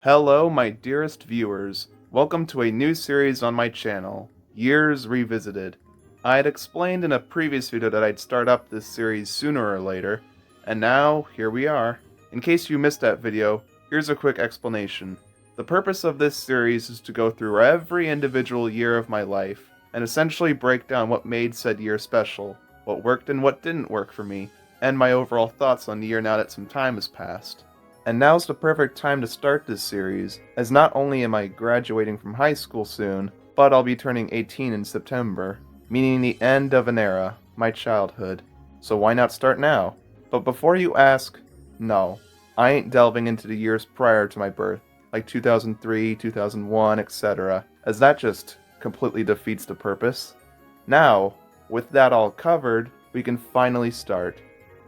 Hello, my dearest viewers. Welcome to a new series on my channel, Years Revisited. I had explained in a previous video that I'd start up this series sooner or later, and now, here we are. In case you missed that video, here's a quick explanation. The purpose of this series is to go through every individual year of my life, and essentially break down what made said year special, what worked and what didn't work for me, and my overall thoughts on the year now that some time has passed. And now's the perfect time to start this series, as not only am I graduating from high school soon, but I'll be turning 18 in September, meaning the end of an era, my childhood. So why not start now? But before you ask, no, I ain't delving into the years prior to my birth, like 2003, 2001, etc., as that just completely defeats the purpose. Now, with that all covered, we can finally start.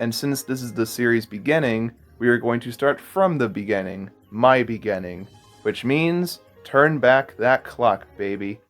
And since this is the series beginning, we are going to start from the beginning, my beginning, which means turn back that clock, baby.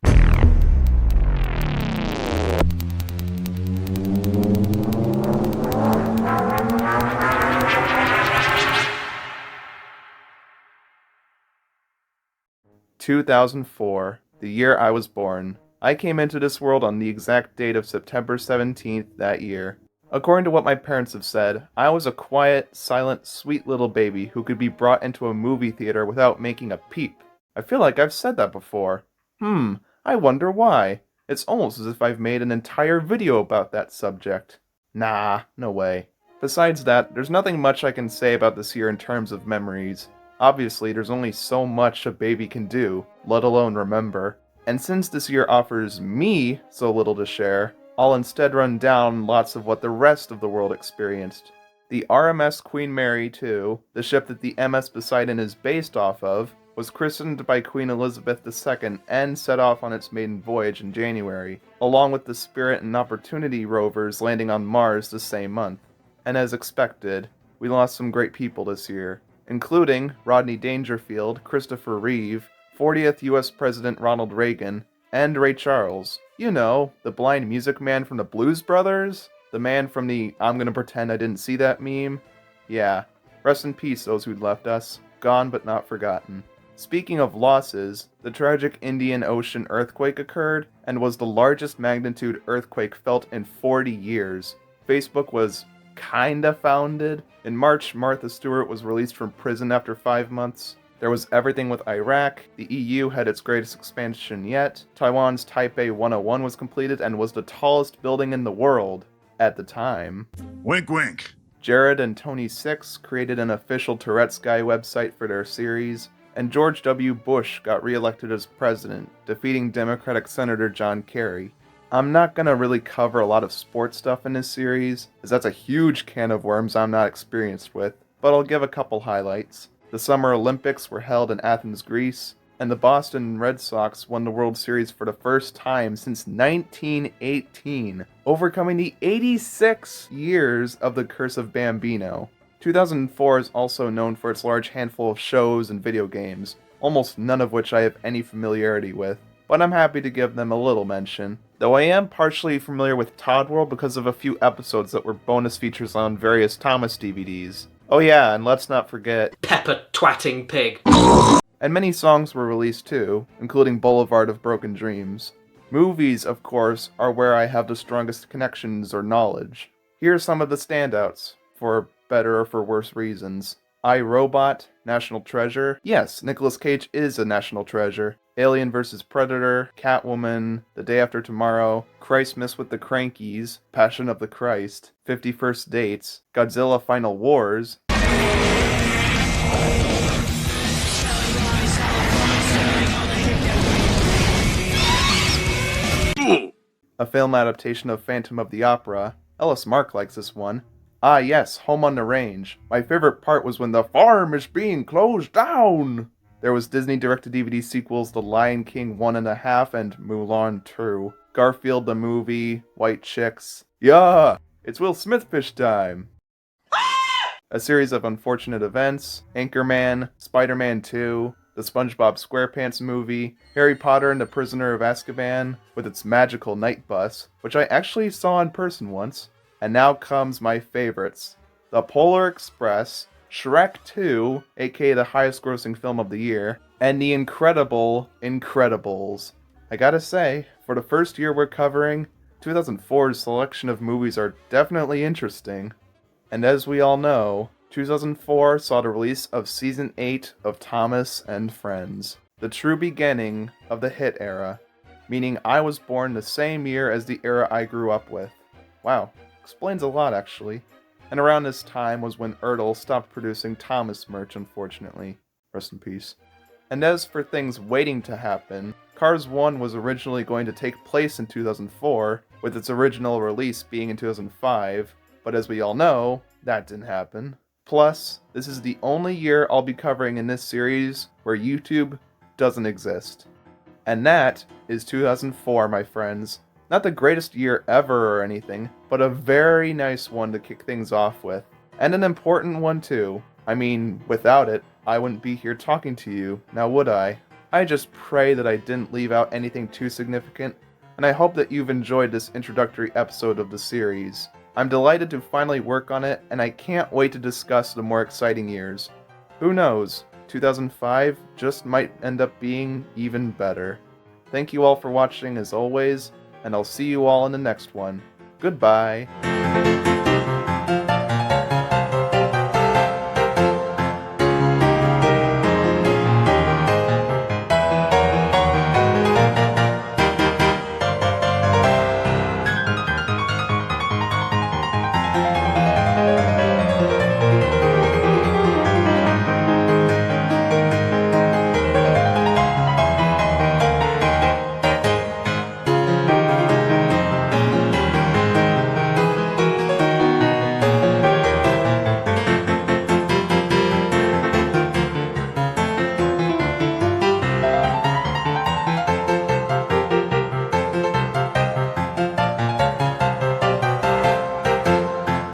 "2004, the year I was born. I came into this world on the exact date of September 17th that year. According to what my parents have said, I was a quiet, silent, sweet little baby who could be brought into a movie theater without making a peep. I feel like I've said that before. I wonder why. It's almost as if I've made an entire video about that subject. Nah, no way. Besides that, there's nothing much I can say about this year in terms of memories. Obviously, there's only so much a baby can do, let alone remember. And since this year offers me so little to share, I'll instead run down lots of what the rest of the world experienced. The RMS Queen Mary II, the ship that the MS Poseidon is based off of, was christened by Queen Elizabeth II and set off on its maiden voyage in January, along with the Spirit and Opportunity rovers landing on Mars the same month. And as expected, we lost some great people this year, including Rodney Dangerfield, Christopher Reeve, 40th US President Ronald Reagan, and Ray Charles. You know, the blind music man from the Blues Brothers? The man from the "I'm gonna pretend I didn't see that" meme? Yeah. Rest in peace, those who'd left us. Gone but not forgotten. Speaking of losses, the tragic Indian Ocean earthquake occurred and was the largest magnitude earthquake felt in 40 years. Facebook was kinda founded. In March, Martha Stewart was released from prison after 5 months. There was everything with Iraq, the EU had its greatest expansion yet, Taiwan's Taipei 101 was completed and was the tallest building in the world at the time. Wink wink. Jared and Tony Six created an official Tourette's Guy website for their series, and George W. Bush got re-elected as president, defeating Democratic Senator John Kerry. I'm not gonna really cover a lot of sports stuff in this series, as that's a huge can of worms I'm not experienced with, but I'll give a couple highlights. The Summer Olympics were held in Athens, Greece, and the Boston Red Sox won the World Series for the first time since 1918, overcoming the 86 years of the Curse of Bambino. 2004 is also known for its large handful of shows and video games, almost none of which I have any familiarity with, but I'm happy to give them a little mention, though I am partially familiar with Todd World because of a few episodes that were bonus features on various Thomas DVDs. Oh yeah, and let's not forget Pepper twatting pig. And many songs were released too, including Boulevard of Broken Dreams. Movies, of course, are where I have the strongest connections or knowledge. Here are some of the standouts, for better or for worse reasons. I, Robot, National Treasure. Yes, Nicolas Cage is a national treasure. Alien vs. Predator, Catwoman, The Day After Tomorrow, Christmas with the Crankies, Passion of the Christ, 50 First Dates, Godzilla Final Wars, a film adaptation of Phantom of the Opera. Ellis Mark likes this one. Ah yes, Home on the Range. My favorite part was when the farm is being closed down. There was Disney direct-to-DVD sequels The Lion King 1.5 and Mulan 2. Garfield the Movie, White Chicks. Yeah, it's Will Smith fish time. A series of unfortunate events, Anchorman, Spider-Man 2, the SpongeBob SquarePants movie, Harry Potter and the Prisoner of Azkaban, with its magical night bus, which I actually saw in person once. And now comes my favorites. The Polar Express, Shrek 2, aka the highest grossing film of the year, and the incredible Incredibles. I gotta say, for the first year we're covering, 2004's selection of movies are definitely interesting. And as we all know, 2004 saw the release of Season 8 of Thomas and Friends, the true beginning of the hit era, meaning I was born the same year as the era I grew up with. Wow, explains a lot actually. And around this time was when Ertl stopped producing Thomas merch, unfortunately. Rest in peace. And as for things waiting to happen, Cars 1 was originally going to take place in 2004, with its original release being in 2005, but as we all know, that didn't happen. Plus, this is the only year I'll be covering in this series where YouTube doesn't exist. And that is 2004, my friends. Not the greatest year ever or anything, but a very nice one to kick things off with. And an important one too. I mean, without it, I wouldn't be here talking to you, now would I? I just pray that I didn't leave out anything too significant, and I hope that you've enjoyed this introductory episode of the series. I'm delighted to finally work on it, and I can't wait to discuss the more exciting years. Who knows, 2005 just might end up being even better. Thank you all for watching as always, and I'll see you all in the next one. Goodbye.